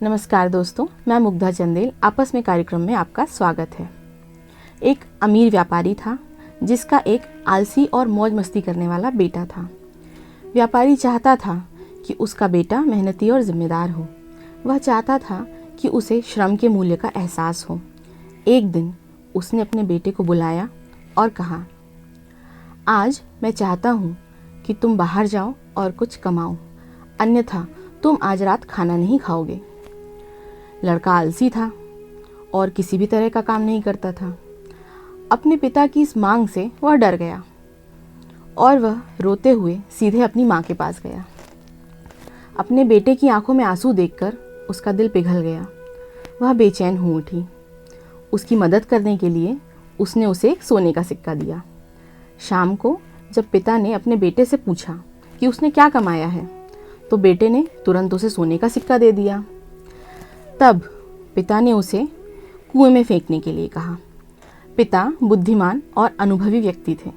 नमस्कार दोस्तों, मैं मुग्धा चंदेल आपस में कार्यक्रम में आपका स्वागत है। एक अमीर व्यापारी था जिसका एक आलसी और मौज मस्ती करने वाला बेटा था। व्यापारी चाहता था कि उसका बेटा मेहनती और जिम्मेदार हो। वह चाहता था कि उसे श्रम के मूल्य का एहसास हो। एक दिन उसने अपने बेटे को बुलाया और कहा, आज मैं चाहता हूँ कि तुम बाहर जाओ और कुछ कमाओ, अन्यथा तुम आज रात खाना नहीं खाओगे। लड़का आलसी था और किसी भी तरह का काम नहीं करता था। अपने पिता की इस मांग से वह डर गया और वह रोते हुए सीधे अपनी माँ के पास गया। अपने बेटे की आंखों में आंसू देखकर उसका दिल पिघल गया। वह बेचैन हो उठी। उसकी मदद करने के लिए उसने उसे एक सोने का सिक्का दिया। शाम को जब पिता ने अपने बेटे से पूछा कि उसने क्या कमाया है, तो बेटे ने तुरंत उसे सोने का सिक्का दे दिया। तब पिता ने उसे कुएं में फेंकने के लिए कहा। पिता बुद्धिमान और अनुभवी व्यक्ति थे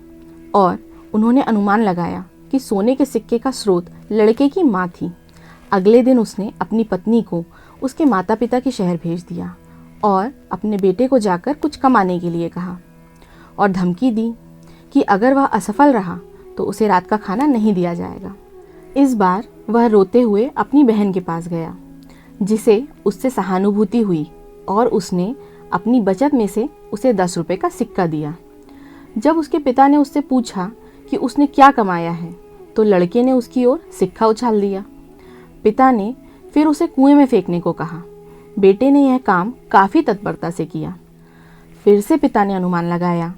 और उन्होंने अनुमान लगाया कि सोने के सिक्के का स्रोत लड़के की माँ थी। अगले दिन उसने अपनी पत्नी को उसके माता पिता के शहर भेज दिया और अपने बेटे को जाकर कुछ कमाने के लिए कहा और धमकी दी कि अगर वह असफल रहा तो उसे रात का खाना नहीं दिया जाएगा। इस बार वह रोते हुए अपनी बहन के पास गया, जिसे उससे सहानुभूति हुई और उसने अपनी बचत में से उसे 10 रुपए का सिक्का दिया। जब उसके पिता ने उससे पूछा कि उसने क्या कमाया है, तो लड़के ने उसकी ओर सिक्का उछाल दिया। पिता ने फिर उसे कुएं में फेंकने को कहा। बेटे ने यह काम काफ़ी तत्परता से किया। फिर से पिता ने अनुमान लगाया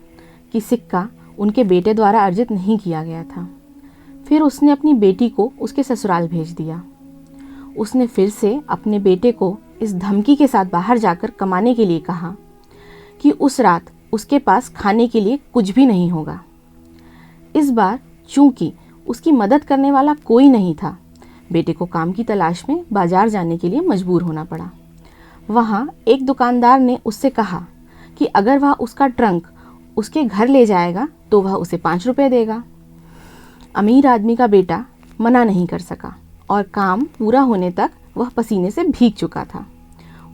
कि सिक्का उनके बेटे द्वारा अर्जित नहीं किया गया था। फिर उसने अपनी बेटी को उसके ससुराल भेज दिया। उसने फिर से अपने बेटे को इस धमकी के साथ बाहर जाकर कमाने के लिए कहा कि उस रात उसके पास खाने के लिए कुछ भी नहीं होगा। इस बार चूंकि उसकी मदद करने वाला कोई नहीं था, बेटे को काम की तलाश में बाजार जाने के लिए मजबूर होना पड़ा। वहाँ एक दुकानदार ने उससे कहा कि अगर वह उसका ट्रंक उसके घर ले जाएगा तो वह उसे 5 रुपए देगा। अमीर आदमी का बेटा मना नहीं कर सका और काम पूरा होने तक वह पसीने से भीग चुका था।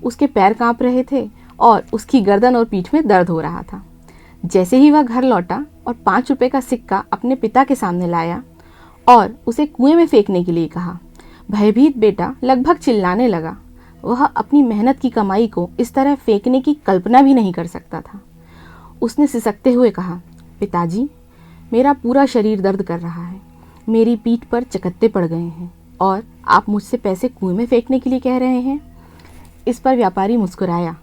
उसके पैर कांप रहे थे और उसकी गर्दन और पीठ में दर्द हो रहा था। जैसे ही वह घर लौटा और 5 रुपए का सिक्का अपने पिता के सामने लाया और उसे कुएं में फेंकने के लिए कहा, भयभीत बेटा लगभग चिल्लाने लगा। वह अपनी मेहनत की कमाई को इस तरह फेंकने की कल्पना भी नहीं कर सकता था। उसने सिसकते हुए कहा, पिताजी, मेरा पूरा शरीर दर्द कर रहा है, मेरी पीठ पर चकत्ते पड़ गए हैं और आप मुझसे पैसे कुएं में फेंकने के लिए कह रहे हैं। इस पर व्यापारी मुस्कुराया।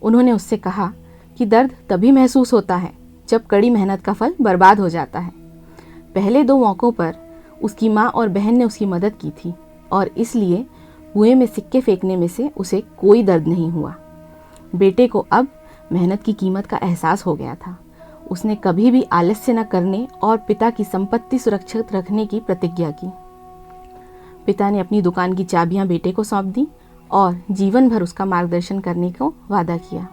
उन्होंने उससे कहा कि दर्द तभी महसूस होता है जब कड़ी मेहनत का फल बर्बाद हो जाता है। पहले 2 मौक़ों पर उसकी माँ और बहन ने उसकी मदद की थी और इसलिए कुएं में सिक्के फेंकने में से उसे कोई दर्द नहीं हुआ। बेटे को अब मेहनत की कीमत का एहसास हो गया था। उसने कभी भी आलस्य न करने और पिता की संपत्ति सुरक्षित रखने की प्रतिज्ञा की। पिता ने अपनी दुकान की चाबियां बेटे को सौंप दी और जीवन भर उसका मार्गदर्शन करने को वादा किया।